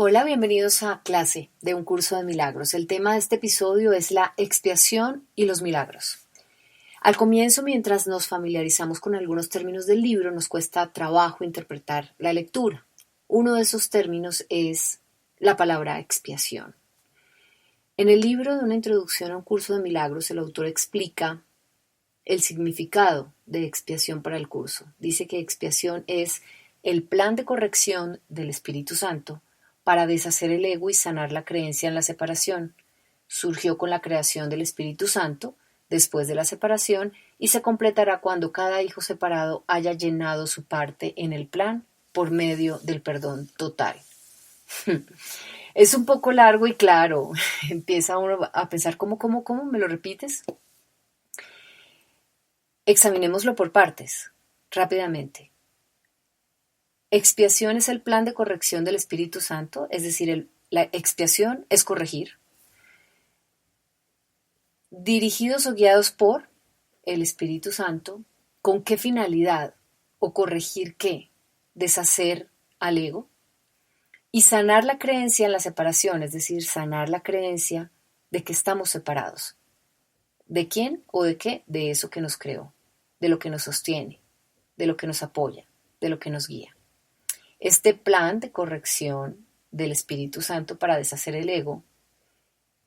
Hola, bienvenidos a clase de un curso de milagros. El tema de este episodio es la expiación y los milagros. Al comienzo, mientras nos familiarizamos con algunos términos del libro, nos cuesta trabajo interpretar la lectura. Uno de esos términos es la palabra expiación. En el libro de una introducción a un curso de milagros, el autor explica el significado de expiación para el curso. Dice que expiación es el plan de corrección del Espíritu Santo para deshacer el ego y sanar la creencia en la separación. Surgió con la creación del Espíritu Santo, después de la separación, y se completará cuando cada hijo separado haya llenado su parte en el plan por medio del perdón total. Es un poco largo y claro, empieza uno a pensar, ¿cómo? ¿Me lo repites? Examinémoslo por partes, rápidamente. Expiación es el plan de corrección del Espíritu Santo, es decir, la expiación es corregir. Dirigidos o guiados por el Espíritu Santo, ¿con qué finalidad? ¿O corregir qué? Deshacer al ego. Y sanar la creencia en la separación, es decir, sanar la creencia de que estamos separados. ¿De quién o de qué? De eso que nos creó, de lo que nos sostiene, de lo que nos apoya, de lo que nos guía. Este plan de corrección del Espíritu Santo para deshacer el ego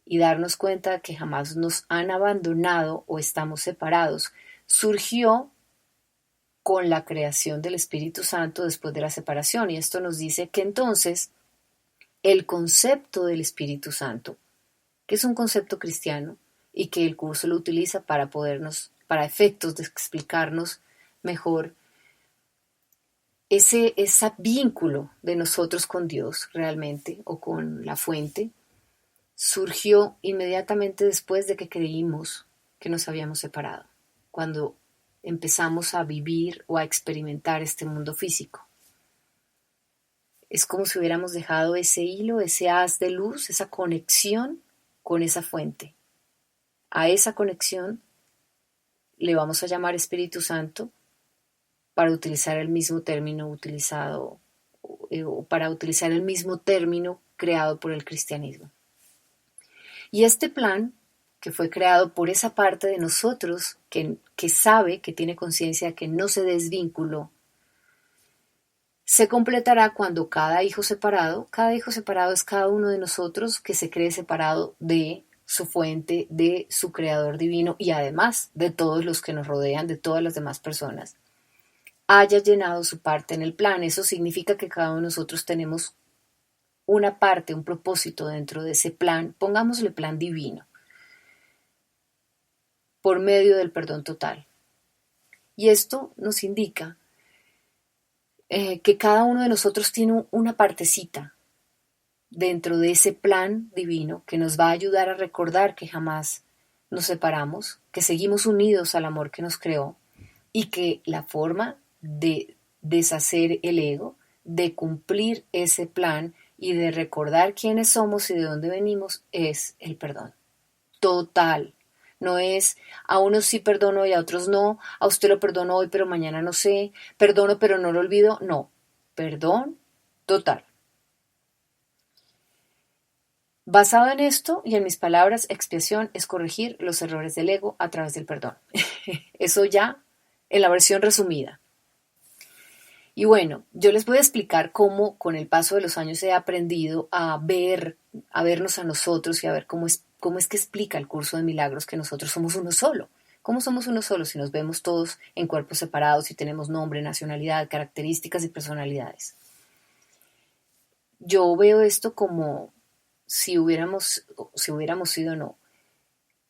y darnos cuenta de que jamás nos han abandonado o estamos separados, surgió con la creación del Espíritu Santo después de la separación. Y esto nos dice que entonces el concepto del Espíritu Santo, que es un concepto cristiano y que el curso lo utiliza para efectos de explicarnos mejor ese vínculo de nosotros con Dios realmente o con la fuente, surgió inmediatamente después de que creímos que nos habíamos separado, cuando empezamos a vivir o a experimentar este mundo físico. Es como si hubiéramos dejado ese hilo, ese haz de luz, esa conexión con esa fuente. A esa conexión le vamos a llamar Espíritu Santo para utilizar el mismo término utilizado o para utilizar el mismo término creado por el cristianismo. Y este plan, que fue creado por esa parte de nosotros que sabe, que tiene conciencia, que no se desvinculó, se completará cuando cada hijo separado es cada uno de nosotros que se cree separado de su fuente, de su creador divino y además de todos los que nos rodean, de todas las demás personas, haya llenado su parte en el plan. Eso significa que cada uno de nosotros tenemos una parte, un propósito dentro de ese plan, pongámosle plan divino, por medio del perdón total. Y esto nos indica que cada uno de nosotros tiene una partecita dentro de ese plan divino que nos va a ayudar a recordar que jamás nos separamos, que seguimos unidos al amor que nos creó y que la forma de deshacer el ego, de cumplir ese plan y de recordar quiénes somos y de dónde venimos es el perdón total. No es a unos sí perdono y a otros no, a usted lo perdono hoy pero mañana no sé, perdono pero no lo olvido, no, perdón total. Basado en esto y en mis palabras, expiación es corregir los errores del ego a través del perdón. Eso ya en la versión resumida. Y bueno, yo les voy a explicar cómo con el paso de los años he aprendido a vernos a nosotros y a ver cómo es que explica el curso de milagros que nosotros somos uno solo. ¿Cómo somos uno solo si nos vemos todos en cuerpos separados y tenemos nombre, nacionalidad, características y personalidades? Yo veo esto como si hubiéramos sido no.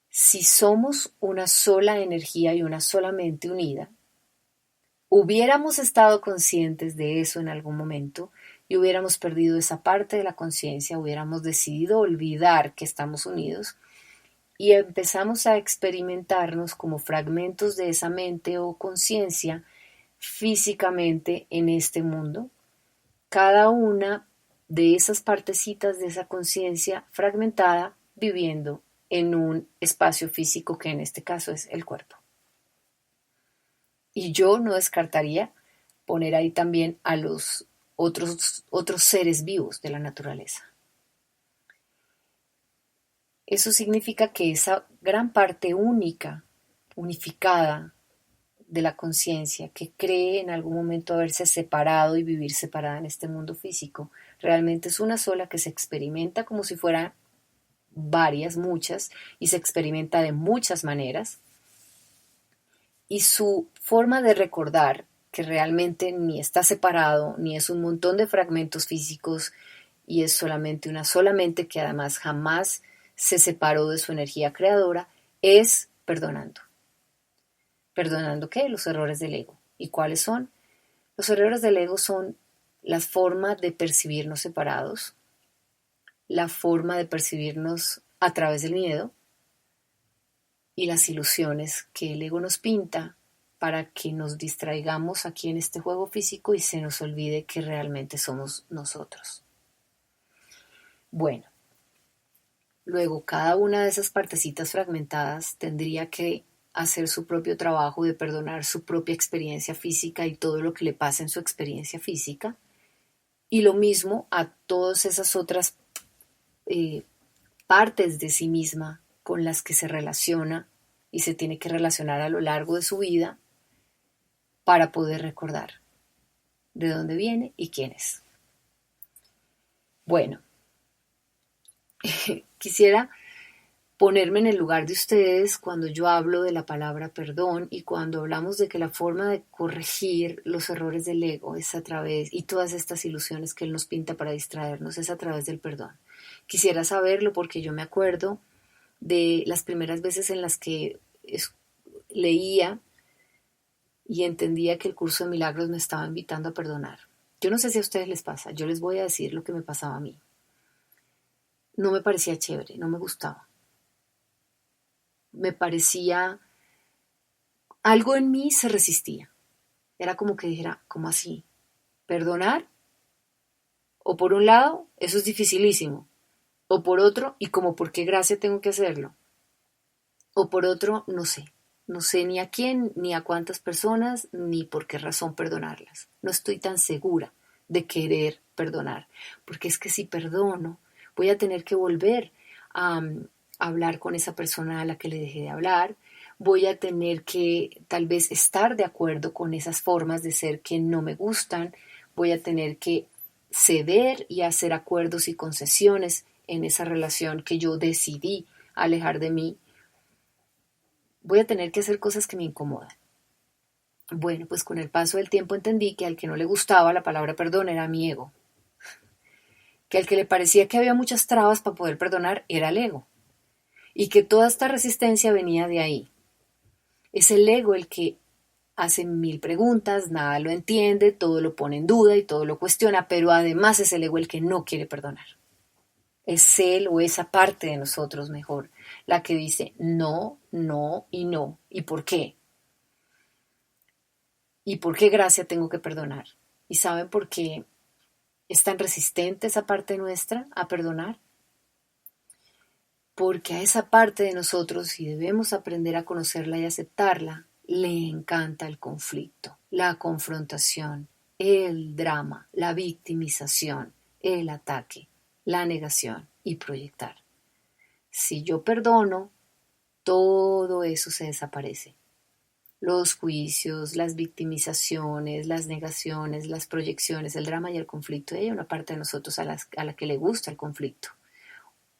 Si somos una sola energía y una sola mente unida, hubiéramos estado conscientes de eso en algún momento y hubiéramos perdido esa parte de la conciencia, hubiéramos decidido olvidar que estamos unidos y empezamos a experimentarnos como fragmentos de esa mente o conciencia físicamente en este mundo, cada una de esas partecitas de esa conciencia fragmentada viviendo en un espacio físico que en este caso es el cuerpo. Y yo no descartaría poner ahí también a los otros seres vivos de la naturaleza. Eso significa que esa gran parte única, unificada de la conciencia, que cree en algún momento haberse separado y vivir separada en este mundo físico, realmente es una sola que se experimenta como si fueran varias, muchas, y se experimenta de muchas maneras. Y su forma de recordar, que realmente ni está separado, ni es un montón de fragmentos físicos, y es solamente una sola mente que además jamás se separó de su energía creadora, es perdonando. ¿Perdonando qué? Los errores del ego. ¿Y cuáles son? Los errores del ego son la forma de percibirnos separados, la forma de percibirnos a través del miedo y las ilusiones que el ego nos pinta para que nos distraigamos aquí en este juego físico y se nos olvide que realmente somos nosotros. Bueno, luego cada una de esas partecitas fragmentadas tendría que hacer su propio trabajo de perdonar su propia experiencia física y todo lo que le pasa en su experiencia física. Y lo mismo a todas esas otras partes de sí misma con las que se relaciona y se tiene que relacionar a lo largo de su vida para poder recordar de dónde viene y quién es. Bueno, quisiera ponerme en el lugar de ustedes cuando yo hablo de la palabra perdón y cuando hablamos de que la forma de corregir los errores del ego es a través, y todas estas ilusiones que él nos pinta para distraernos, es a través del perdón. Quisiera saberlo porque yo me acuerdo de las primeras veces en las que leía y entendía que el curso de milagros me estaba invitando a perdonar. Yo no sé si a ustedes les pasa, yo les voy a decir lo que me pasaba a mí. No me parecía chévere, no me gustaba. Me parecía, algo en mí se resistía. Era como que dijera, ¿cómo así? ¿Perdonar? O por un lado, eso es dificilísimo. O por otro, ¿y como por qué gracia tengo que hacerlo? O por otro, no sé. No sé ni a quién, ni a cuántas personas, ni por qué razón perdonarlas. No estoy tan segura de querer perdonar. Porque es que si perdono, voy a tener que volver a hablar con esa persona a la que le dejé de hablar. Voy a tener que tal vez estar de acuerdo con esas formas de ser que no me gustan. Voy a tener que ceder y hacer acuerdos y concesiones en esa relación que yo decidí alejar de mí. Voy a tener que hacer cosas que me incomodan. Bueno, pues con el paso del tiempo entendí que al que no le gustaba la palabra perdón era mi ego. Que al que le parecía que había muchas trabas para poder perdonar era el ego. Y que toda esta resistencia venía de ahí. Es el ego el que hace mil preguntas, nada lo entiende, todo lo pone en duda y todo lo cuestiona, pero además es el ego el que no quiere perdonar. Es él o esa parte de nosotros mejor, la que dice no, no y no. ¿Y por qué? ¿Y por qué gracia tengo que perdonar? ¿Y saben por qué es tan resistente esa parte nuestra a perdonar? Porque a esa parte de nosotros, y debemos aprender a conocerla y aceptarla, le encanta el conflicto, la confrontación, el drama, la victimización, el ataque, la negación y proyectar. Si yo perdono, todo eso se desaparece. Los juicios, las victimizaciones, las negaciones, las proyecciones, el drama y el conflicto. Y hay una parte de nosotros a la que le gusta el conflicto.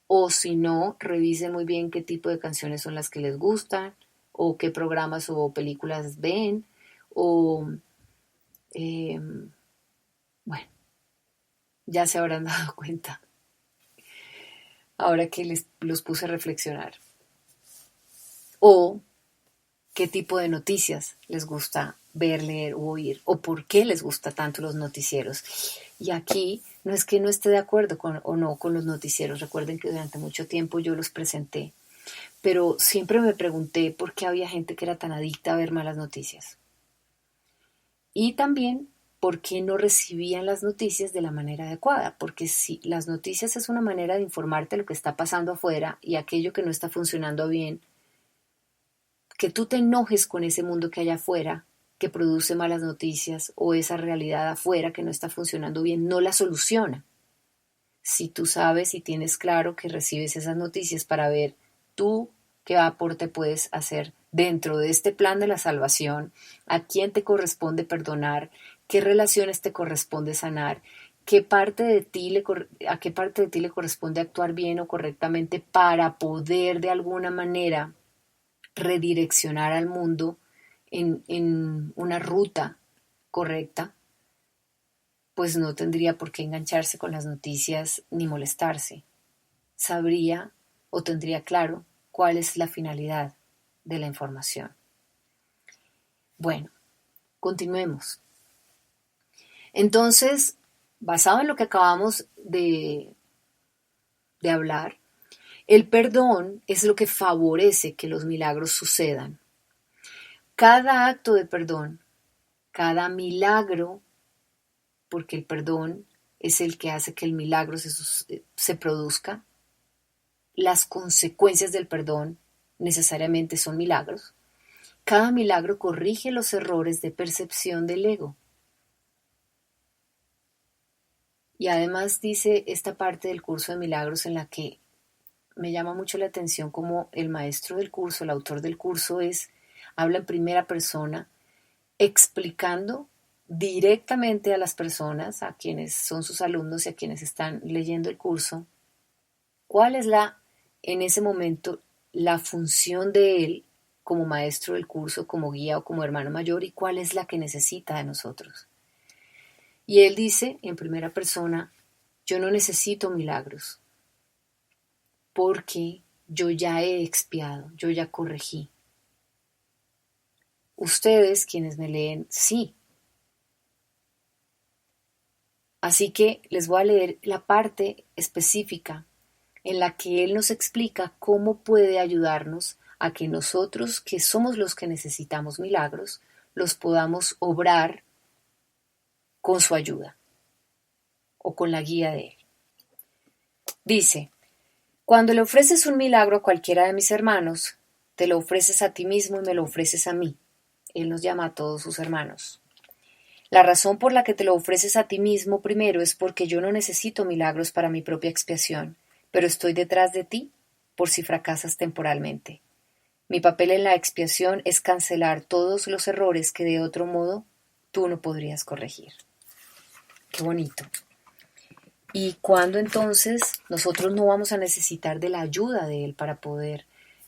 O si no, revisen muy bien qué tipo de canciones son las que les gustan, o qué programas o películas ven, o eh, bueno, ya se habrán dado cuenta ahora que los puse a reflexionar. O qué tipo de noticias les gusta ver, leer o oír, o por qué les gusta tanto los noticieros. Y aquí no es que no esté de acuerdo o no con los noticieros, recuerden que durante mucho tiempo yo los presenté, pero siempre me pregunté por qué había gente que era tan adicta a ver malas noticias. Y también por qué no recibían las noticias de la manera adecuada, porque si las noticias es una manera de informarte lo que está pasando afuera y aquello que no está funcionando bien, que tú te enojes con ese mundo que hay afuera que produce malas noticias o esa realidad afuera que no está funcionando bien, no la soluciona. Si tú sabes y tienes claro que recibes esas noticias para ver tú qué aporte puedes hacer dentro de este plan de la salvación, a quién te corresponde perdonar, qué relaciones te corresponde sanar, a qué parte de ti le corresponde actuar bien o correctamente para poder de alguna manera redireccionar al mundo en una ruta correcta, pues no tendría por qué engancharse con las noticias ni molestarse. Sabría o tendría claro cuál es la finalidad de la información. Bueno, continuemos. Entonces, basado en lo que acabamos de hablar, el perdón es lo que favorece que los milagros sucedan. Cada acto de perdón, cada milagro, porque el perdón es el que hace que el milagro se produzca, las consecuencias del perdón necesariamente son milagros. Cada milagro corrige los errores de percepción del ego. Y además dice esta parte del curso de milagros en la que me llama mucho la atención como el maestro del curso, el autor del curso habla en primera persona, explicando directamente a las personas, a quienes son sus alumnos y a quienes están leyendo el curso, cuál es en ese momento, la función de él como maestro del curso, como guía o como hermano mayor y cuál es la que necesita de nosotros. Y él dice en primera persona, yo no necesito milagros, porque yo ya he expiado, yo ya corregí. Ustedes, quienes me leen, sí. Así que les voy a leer la parte específica en la que él nos explica cómo puede ayudarnos a que nosotros, que somos los que necesitamos milagros, los podamos obrar con su ayuda o con la guía de él. Dice, cuando le ofreces un milagro a cualquiera de mis hermanos, te lo ofreces a ti mismo y me lo ofreces a mí. Él nos llama a todos sus hermanos. La razón por la que te lo ofreces a ti mismo primero es porque yo no necesito milagros para mi propia expiación, pero estoy detrás de ti por si fracasas temporalmente. Mi papel en la expiación es cancelar todos los errores que de otro modo tú no podrías corregir. Qué bonito. ¿Y cuándo entonces nosotros no vamos a necesitar de la ayuda de Él para poder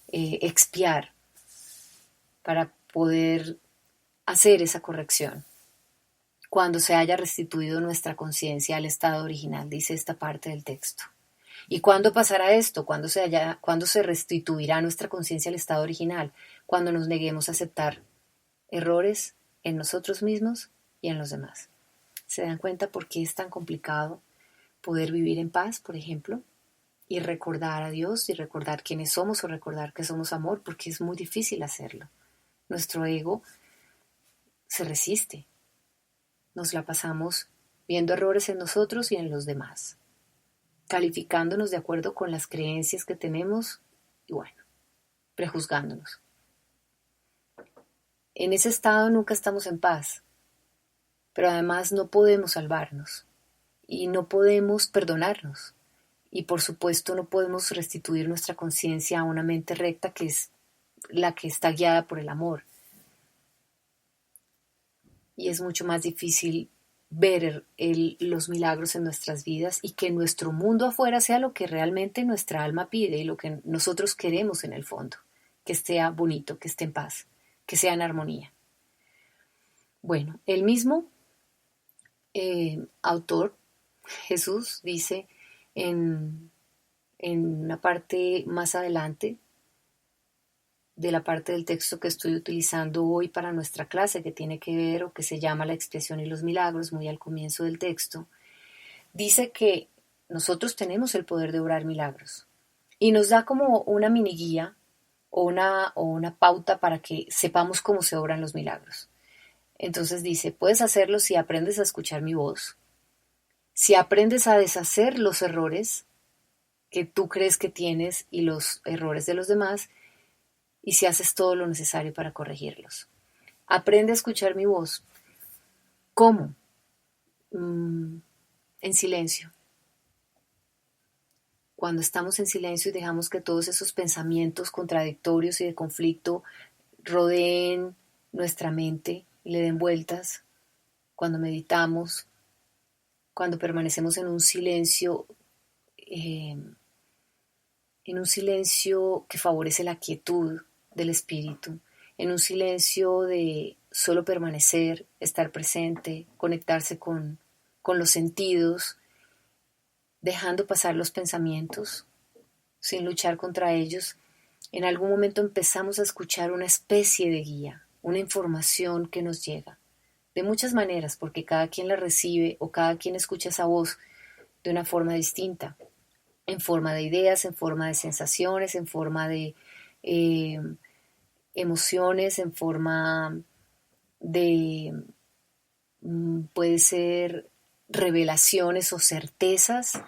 expiar, para poder hacer esa corrección? Cuando se haya restituido nuestra conciencia al estado original, dice esta parte del texto. ¿Y cuándo pasará esto? ¿Cuándo se restituirá nuestra conciencia al estado original? Cuando nos neguemos a aceptar errores en nosotros mismos y en los demás. ¿Se dan cuenta por qué es tan complicado poder vivir en paz, por ejemplo? Y recordar a Dios y recordar quiénes somos o recordar que somos amor, porque es muy difícil hacerlo. Nuestro ego se resiste. Nos la pasamos viendo errores en nosotros y en los demás, calificándonos de acuerdo con las creencias que tenemos y bueno, prejuzgándonos. En ese estado nunca estamos en paz, pero además no podemos salvarnos y no podemos perdonarnos y por supuesto no podemos restituir nuestra conciencia a una mente recta que es la que está guiada por el amor. Y es mucho más difícil ver los milagros en nuestras vidas y que nuestro mundo afuera sea lo que realmente nuestra alma pide y lo que nosotros queremos en el fondo, que esté bonito, que esté en paz, que sea en armonía. Bueno, el mismo autor, Jesús, dice en una parte más adelante de la parte del texto que estoy utilizando hoy para nuestra clase, que tiene que ver o que se llama La expiación y los milagros, muy al comienzo del texto, dice que nosotros tenemos el poder de obrar milagros y nos da como una mini guía o una pauta para que sepamos cómo se obran los milagros. Entonces dice, puedes hacerlo si aprendes a escuchar mi voz, si aprendes a deshacer los errores que tú crees que tienes y los errores de los demás, y si haces todo lo necesario para corregirlos. Aprende a escuchar mi voz. ¿Cómo? En silencio. Cuando estamos en silencio y dejamos que todos esos pensamientos contradictorios y de conflicto rodeen nuestra mente y le den vueltas, cuando meditamos, cuando permanecemos eh, en un silencio que favorece la quietud del espíritu, en un silencio de solo permanecer, estar presente, conectarse con los sentidos, dejando pasar los pensamientos, sin luchar contra ellos. En algún momento empezamos a escuchar una especie de guía, una información que nos llega, de muchas maneras, porque cada quien la recibe o cada quien escucha esa voz de una forma distinta, en forma de ideas, en forma de sensaciones, en forma de eh, emociones, en forma de, puede ser revelaciones o certezas,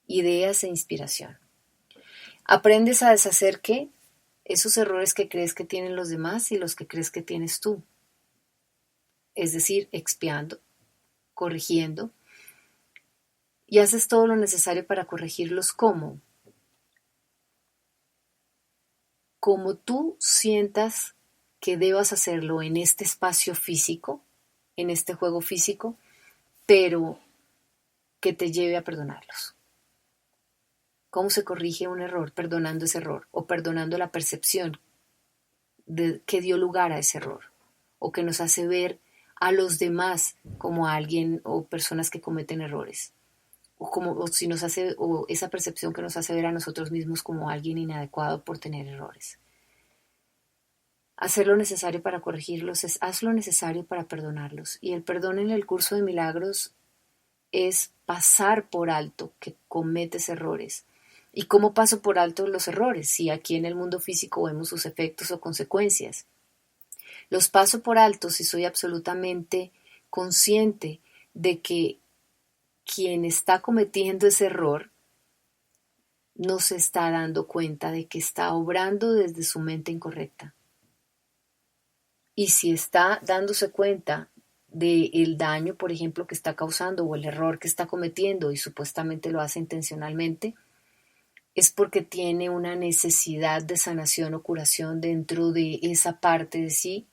ideas e inspiración. Aprendes a deshacer ¿qué? Esos errores que crees que tienen los demás y los que crees que tienes tú. Es decir, expiando, corrigiendo, y haces todo lo necesario para corregirlos. ¿Cómo? Como tú sientas que debas hacerlo en este espacio físico, en este juego físico, pero que te lleve a perdonarlos. ¿Cómo se corrige un error? Perdonando ese error o perdonando la percepción que dio lugar a ese error o que nos hace ver a los demás como alguien o personas que cometen errores o si nos hace o esa percepción que nos hace ver a nosotros mismos como alguien inadecuado por tener errores. Hacer lo necesario para corregirlos es haz lo necesario para perdonarlos, y el perdón en el curso de milagros es pasar por alto que cometes errores. ¿Y cómo paso por alto los errores? Si aquí en el mundo físico vemos sus efectos o consecuencias. Los paso por alto si soy absolutamente consciente de que quien está cometiendo ese error no se está dando cuenta de que está obrando desde su mente incorrecta. Y si está dándose cuenta del daño, por ejemplo, que está causando o el error que está cometiendo y supuestamente lo hace intencionalmente, es porque tiene una necesidad de sanación o curación dentro de esa parte de sí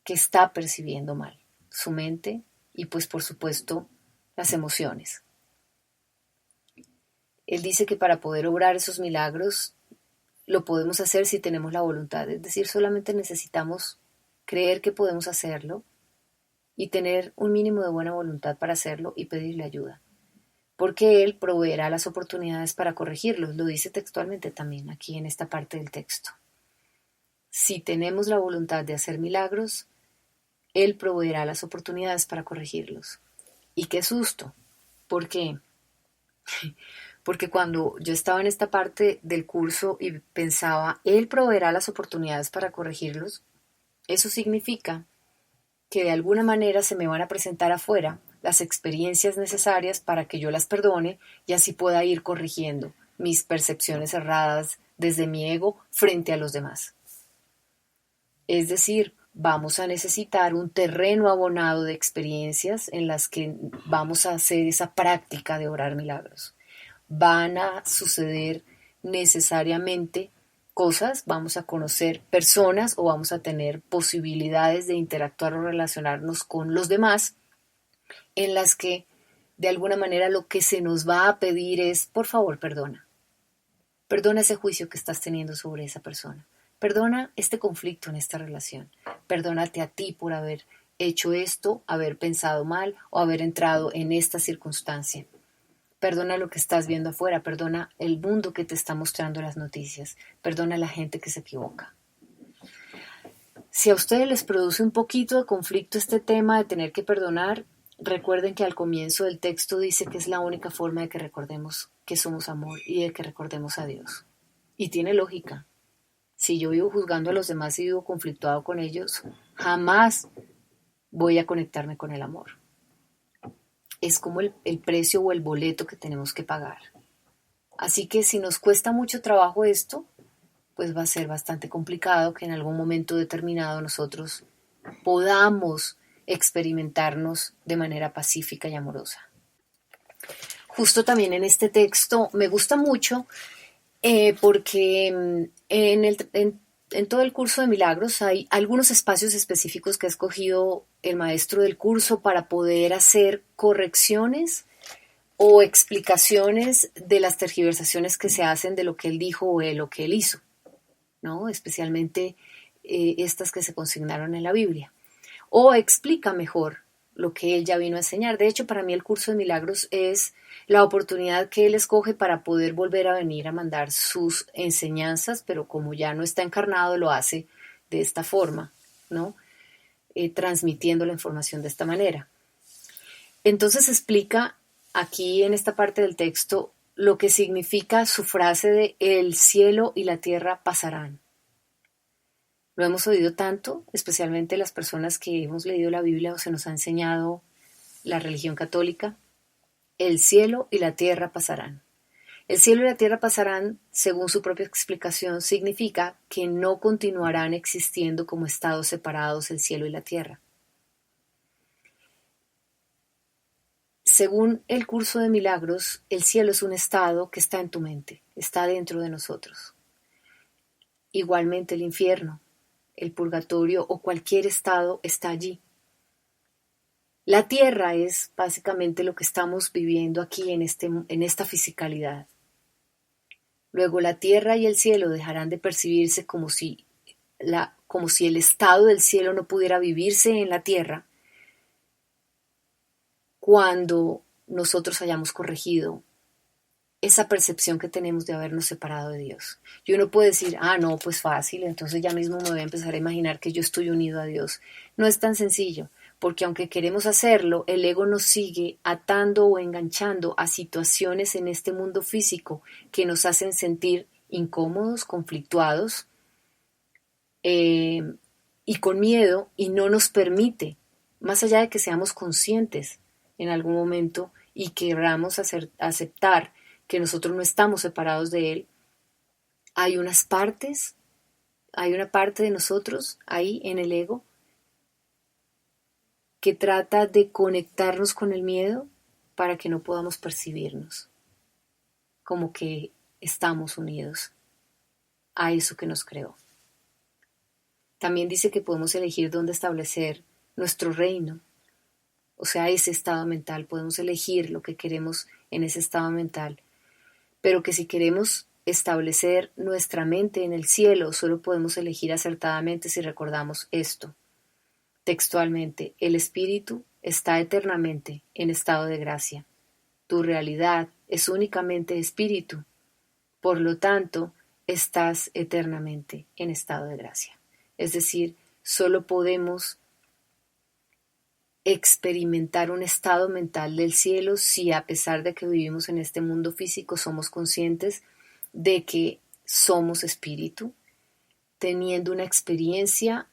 que está percibiendo mal, su mente y pues por supuesto las emociones. Él dice que para poder obrar esos milagros lo podemos hacer si tenemos la voluntad, es decir, solamente necesitamos creer que podemos hacerlo y tener un mínimo de buena voluntad para hacerlo y pedirle ayuda, porque Él proveerá las oportunidades para corregirlos, lo dice textualmente también aquí en esta parte del texto. Si tenemos la voluntad de hacer milagros, Él proveerá las oportunidades para corregirlos. Y qué susto, ¿por qué? Porque cuando yo estaba en esta parte del curso y pensaba, Él proveerá las oportunidades para corregirlos, eso significa que de alguna manera se me van a presentar afuera las experiencias necesarias para que yo las perdone y así pueda ir corrigiendo mis percepciones erradas desde mi ego frente a los demás. Es decir, vamos a necesitar un terreno abonado de experiencias en las que vamos a hacer esa práctica de orar milagros. Van a suceder necesariamente cosas, vamos a conocer personas o vamos a tener posibilidades de interactuar o relacionarnos con los demás en las que de alguna manera lo que se nos va a pedir es, por favor, perdona. Perdona ese juicio que estás teniendo sobre esa persona. Perdona este conflicto en esta relación. Perdónate a ti por haber hecho esto, haber pensado mal o haber entrado en esta circunstancia. Perdona lo que estás viendo afuera, perdona el mundo que te está mostrando las noticias, perdona a la gente que se equivoca. Si a ustedes les produce un poquito de conflicto este tema de tener que perdonar, recuerden que al comienzo del texto dice que es la única forma de que recordemos que somos amor y de que recordemos a Dios. Y tiene lógica. Si yo vivo juzgando a los demás y vivo conflictuado con ellos, jamás voy a conectarme con el amor. Es como el precio o el boleto que tenemos que pagar. Así que si nos cuesta mucho trabajo esto, pues va a ser bastante complicado que en algún momento determinado nosotros podamos experimentarnos de manera pacífica y amorosa. Justo también en este texto me gusta mucho porque en todo el curso de milagros hay algunos espacios específicos que ha escogido el maestro del curso para poder hacer correcciones o explicaciones de las tergiversaciones que se hacen de lo que él dijo o de lo que él hizo, ¿no? Especialmente estas que se consignaron en la Biblia. O explica mejor lo que él ya vino a enseñar. De hecho, para mí el curso de milagros es la oportunidad que él escoge para poder volver a venir a mandar sus enseñanzas, pero como ya no está encarnado, lo hace de esta forma, ¿no? Transmitiendo la información de esta manera. Entonces explica aquí en esta parte del texto lo que significa su frase de el cielo y la tierra pasarán. Lo hemos oído tanto, especialmente las personas que hemos leído la Biblia o se nos ha enseñado la religión católica. El cielo y la tierra pasarán. El cielo y la tierra pasarán, según su propia explicación, significa que no continuarán existiendo como estados separados el cielo y la tierra. Según el curso de milagros, el cielo es un estado que está en tu mente, está dentro de nosotros. Igualmente el infierno, el purgatorio o cualquier estado está allí. La tierra es básicamente lo que estamos viviendo aquí en esta fisicalidad. Luego la tierra y el cielo dejarán de percibirse como si el estado del cielo no pudiera vivirse en la tierra cuando nosotros hayamos corregido esa percepción que tenemos de habernos separado de Dios. Y uno puede decir, no, pues fácil, entonces ya mismo me voy a empezar a imaginar que yo estoy unido a Dios. No es tan sencillo, porque aunque queremos hacerlo, el ego nos sigue atando o enganchando a situaciones en este mundo físico que nos hacen sentir incómodos, conflictuados y con miedo, y no nos permite, más allá de que seamos conscientes en algún momento y queramos aceptar que nosotros no estamos separados de Él, hay una parte de nosotros ahí en el ego que trata de conectarnos con el miedo para que no podamos percibirnos como que estamos unidos a eso que nos creó. También dice que podemos elegir dónde establecer nuestro reino, o sea, ese estado mental, podemos elegir lo que queremos en ese estado mental, pero que si queremos establecer nuestra mente en el cielo, solo podemos elegir acertadamente si recordamos esto. Textualmente, el espíritu está eternamente en estado de gracia. Tu realidad es únicamente espíritu. Por lo tanto, estás eternamente en estado de gracia. Es decir, solo podemos experimentar un estado mental del cielo si, a pesar de que vivimos en este mundo físico, somos conscientes de que somos espíritu, teniendo una experiencia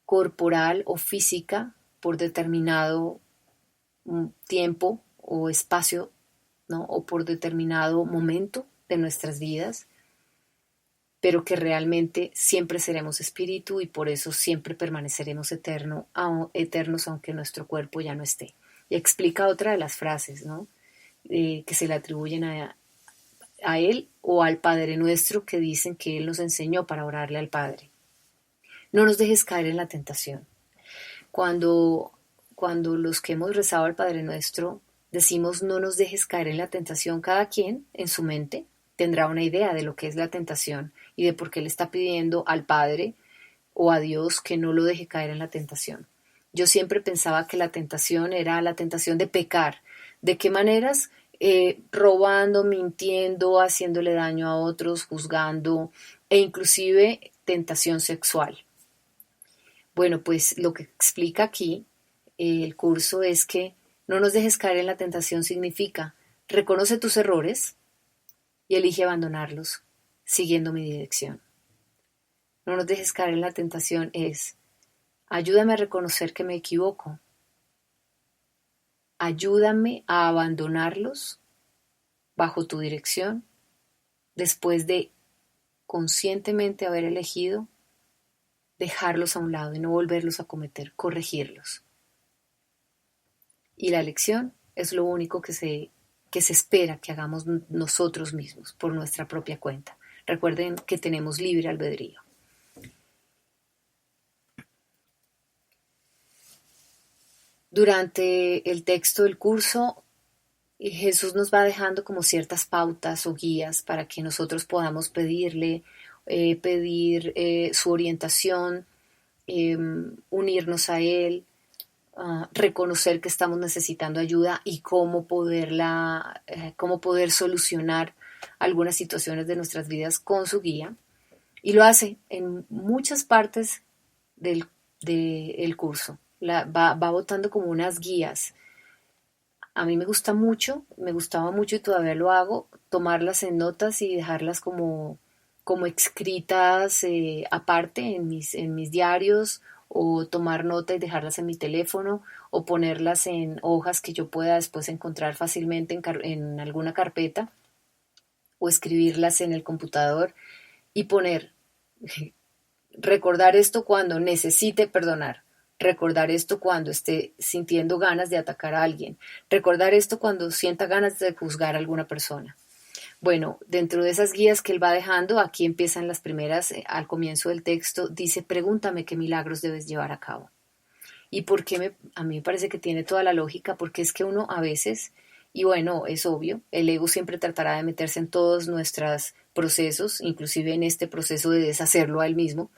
corporal o física por determinado tiempo o espacio, ¿no? O por determinado momento de nuestras vidas, pero que realmente siempre seremos espíritu y por eso siempre permaneceremos eternos aunque nuestro cuerpo ya no esté. Y explica otra de las frases, ¿no? Que se le atribuyen a él o al Padre Nuestro, que dicen que él nos enseñó para orarle al Padre. No nos dejes caer en la tentación. Cuando los que hemos rezado al Padre Nuestro decimos no nos dejes caer en la tentación, cada quien en su mente tendrá una idea de lo que es la tentación y de por qué le está pidiendo al Padre o a Dios que no lo deje caer en la tentación. Yo siempre pensaba que la tentación era la tentación de pecar. ¿De qué maneras? Robando, mintiendo, haciéndole daño a otros, juzgando e inclusive tentación sexual. Bueno, pues lo que explica aquí el curso es que no nos dejes caer en la tentación significa reconoce tus errores y elige abandonarlos siguiendo mi dirección. No nos dejes caer en la tentación es ayúdame a reconocer que me equivoco. Ayúdame a abandonarlos bajo tu dirección después de conscientemente haber elegido dejarlos a un lado y no volverlos a cometer, corregirlos. Y la lección es lo único que se espera que hagamos nosotros mismos por nuestra propia cuenta. Recuerden que tenemos libre albedrío. Durante el texto del curso, Jesús nos va dejando como ciertas pautas o guías para que nosotros podamos pedirle, pedir su orientación, unirnos a Él, reconocer que estamos necesitando ayuda y cómo poder solucionar algunas situaciones de nuestras vidas con su guía. Y lo hace en muchas partes del curso. Va botando como unas guías. A mí me gustaba mucho y todavía lo hago, tomarlas en notas y dejarlas como escritas aparte en mis diarios, o tomar nota y dejarlas en mi teléfono, o ponerlas en hojas que yo pueda después encontrar fácilmente en alguna carpeta, o escribirlas en el computador y poner, recordar esto cuando necesite perdonar. Recordar esto cuando esté sintiendo ganas de atacar a alguien. Recordar esto cuando sienta ganas de juzgar a alguna persona. Bueno, dentro de esas guías que él va dejando, aquí empiezan las primeras, al comienzo del texto, dice, pregúntame qué milagros debes llevar a cabo. ¿Y por qué a mí me parece que tiene toda la lógica? Porque es que uno a veces, y bueno, es obvio, el ego siempre tratará de meterse en todos nuestros procesos, inclusive en este proceso de deshacerlo a él mismo.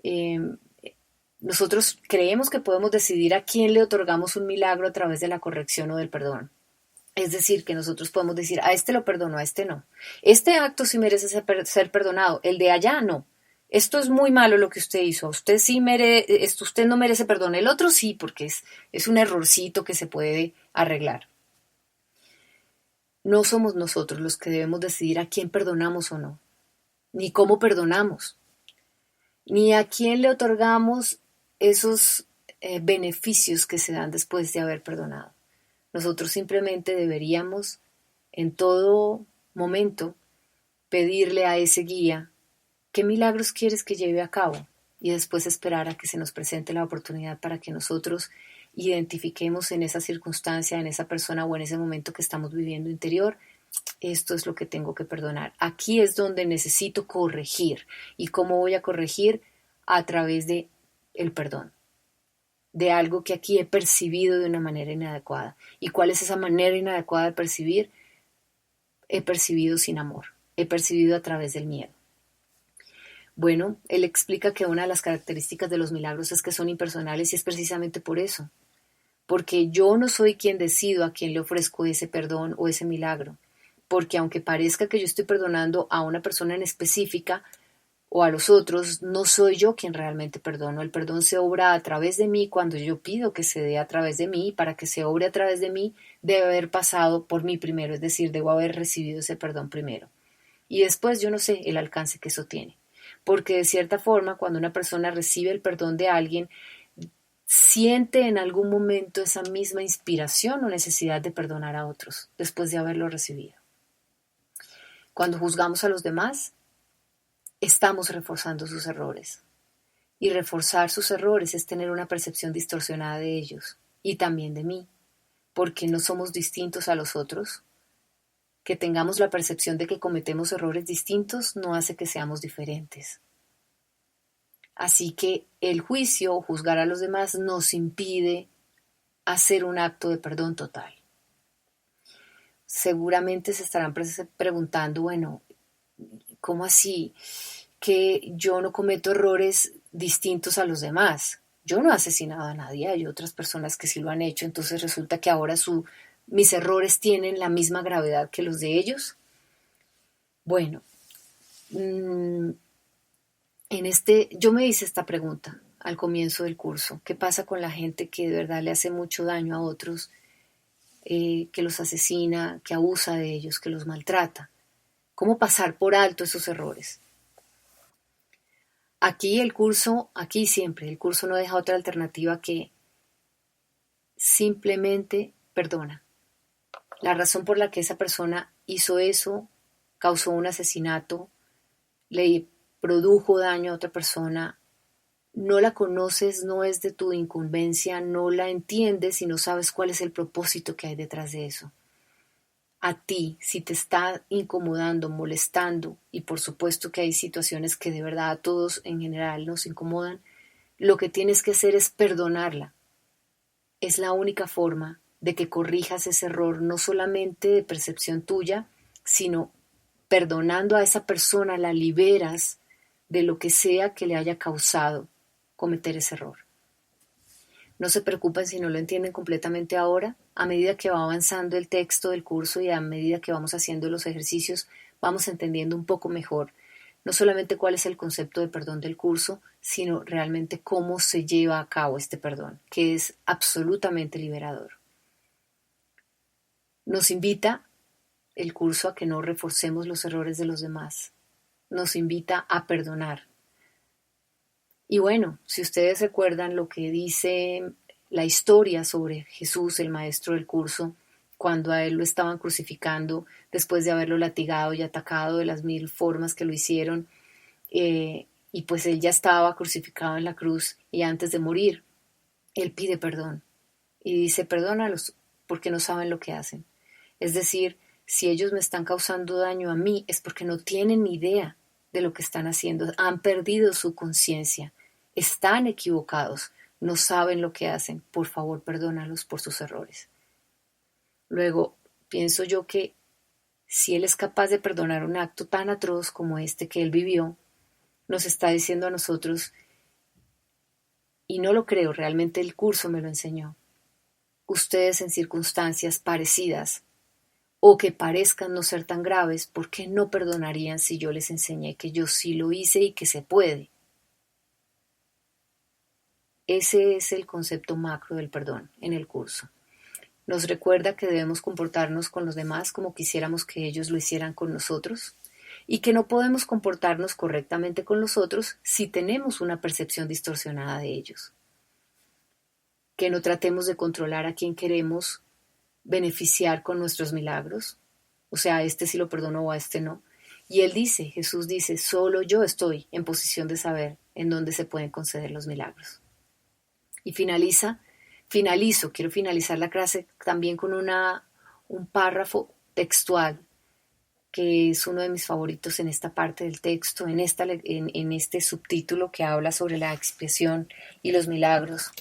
Eh, Nosotros creemos que podemos decidir a quién le otorgamos un milagro a través de la corrección o del perdón. Es decir, que nosotros podemos decir, a este lo perdono, a este no. Este acto sí merece ser perdonado, el de allá no. Esto es muy malo lo que usted hizo, usted sí usted no merece perdón, el otro sí, porque es un errorcito que se puede arreglar. No somos nosotros los que debemos decidir a quién perdonamos o no, ni cómo perdonamos, ni a quién le otorgamos esos beneficios que se dan después de haber perdonado. Nosotros simplemente deberíamos en todo momento pedirle a ese guía qué milagros quieres que lleve a cabo y después esperar a que se nos presente la oportunidad para que nosotros identifiquemos en esa circunstancia, en esa persona o en ese momento que estamos viviendo interior, esto es lo que tengo que perdonar. Aquí es donde necesito corregir. ¿Y cómo voy a corregir? A través de el perdón, de algo que aquí he percibido de una manera inadecuada. ¿Y cuál es esa manera inadecuada de percibir? He percibido sin amor, he percibido a través del miedo. Bueno, él explica que una de las características de los milagros es que son impersonales y es precisamente por eso, porque yo no soy quien decido a quién le ofrezco ese perdón o ese milagro, porque aunque parezca que yo estoy perdonando a una persona en específica, o a los otros, no soy yo quien realmente perdono. El perdón se obra a través de mí cuando yo pido que se dé a través de mí. Para que se obre a través de mí, debe haber pasado por mí primero, es decir, debo haber recibido ese perdón primero. Y después yo no sé el alcance que eso tiene. Porque de cierta forma, cuando una persona recibe el perdón de alguien, siente en algún momento esa misma inspiración o necesidad de perdonar a otros después de haberlo recibido. Cuando juzgamos a los demás, estamos reforzando sus errores. Y reforzar sus errores es tener una percepción distorsionada de ellos y también de mí, porque no somos distintos a los otros. Que tengamos la percepción de que cometemos errores distintos no hace que seamos diferentes. Así que el juicio o juzgar a los demás nos impide hacer un acto de perdón total. Seguramente se estarán preguntando, bueno, ¿cómo así? Que yo no cometo errores distintos a los demás. Yo no he asesinado a nadie, hay otras personas que sí lo han hecho, entonces resulta que ahora mis errores tienen la misma gravedad que los de ellos. Bueno, yo me hice esta pregunta al comienzo del curso. ¿Qué pasa con la gente que de verdad le hace mucho daño a otros, que los asesina, que abusa de ellos, que los maltrata? ¿Cómo pasar por alto esos errores? Aquí siempre, el curso no deja otra alternativa que simplemente perdona. La razón por la que esa persona hizo eso, causó un asesinato, le produjo daño a otra persona, no la conoces, no es de tu incumbencia, no la entiendes y no sabes cuál es el propósito que hay detrás de eso. A ti, si te está incomodando, molestando, y por supuesto que hay situaciones que de verdad a todos en general nos incomodan, lo que tienes que hacer es perdonarla. Es la única forma de que corrijas ese error, no solamente de percepción tuya, sino perdonando a esa persona la liberas de lo que sea que le haya causado cometer ese error. No se preocupen si no lo entienden completamente ahora. A medida que va avanzando el texto del curso y a medida que vamos haciendo los ejercicios, vamos entendiendo un poco mejor no solamente cuál es el concepto de perdón del curso, sino realmente cómo se lleva a cabo este perdón, que es absolutamente liberador. Nos invita el curso a que no reforcemos los errores de los demás. Nos invita a perdonar. Y bueno, si ustedes recuerdan lo que dice la historia sobre Jesús, el maestro del curso, cuando a él lo estaban crucificando, después de haberlo latigado y atacado de las 1000 formas que lo hicieron, y pues él ya estaba crucificado en la cruz y antes de morir, él pide perdón y dice, perdónalos porque no saben lo que hacen. Es decir, si ellos me están causando daño a mí es porque no tienen ni idea de lo que están haciendo, han perdido su conciencia, están equivocados, no saben lo que hacen, por favor perdónalos por sus errores. Luego, pienso yo que si él es capaz de perdonar un acto tan atroz como este que él vivió, nos está diciendo a nosotros, y no lo creo, realmente el curso me lo enseñó, ustedes en circunstancias parecidas o que parezcan no ser tan graves, ¿por qué no perdonarían si yo les enseñé que yo sí lo hice y que se puede? Ese es el concepto macro del perdón en el curso. Nos recuerda que debemos comportarnos con los demás como quisiéramos que ellos lo hicieran con nosotros y que no podemos comportarnos correctamente con los otros si tenemos una percepción distorsionada de ellos. Que no tratemos de controlar a quien queremos beneficiar con nuestros milagros, o sea, a este sí lo perdono o a este no. Y él dice, Jesús dice, solo yo estoy en posición de saber en dónde se pueden conceder los milagros. Y quiero finalizar la clase también con un párrafo textual que es uno de mis favoritos en esta parte del texto, en este subtítulo que habla sobre la expiación y los milagros,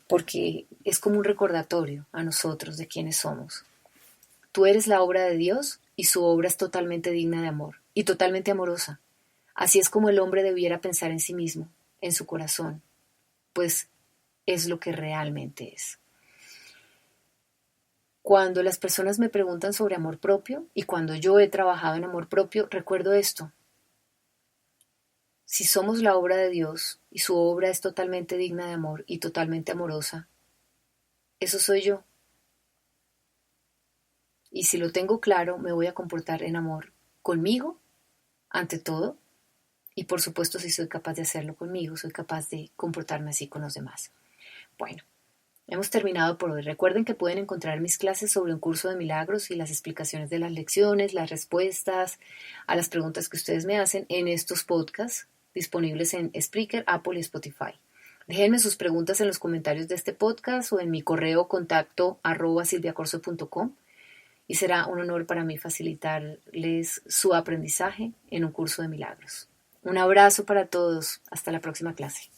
porque es como un recordatorio a nosotros de quiénes somos. Tú eres la obra de Dios y su obra es totalmente digna de amor y totalmente amorosa. Así es como el hombre debiera pensar en sí mismo, en su corazón, pues es lo que realmente es. Cuando las personas me preguntan sobre amor propio y cuando yo he trabajado en amor propio, recuerdo esto. Si somos la obra de Dios y su obra es totalmente digna de amor y totalmente amorosa, eso soy yo. Y si lo tengo claro, me voy a comportar en amor conmigo, ante todo, y por supuesto si soy capaz de hacerlo conmigo, soy capaz de comportarme así con los demás. Bueno, hemos terminado por hoy. Recuerden que pueden encontrar mis clases sobre un curso de milagros y las explicaciones de las lecciones, las respuestas a las preguntas que ustedes me hacen en estos podcasts disponibles en Spreaker, Apple y Spotify. Déjenme sus preguntas en los comentarios de este podcast o en mi correo contacto @silviacorso.com y será un honor para mí facilitarles su aprendizaje en un curso de milagros. Un abrazo para todos. Hasta la próxima clase.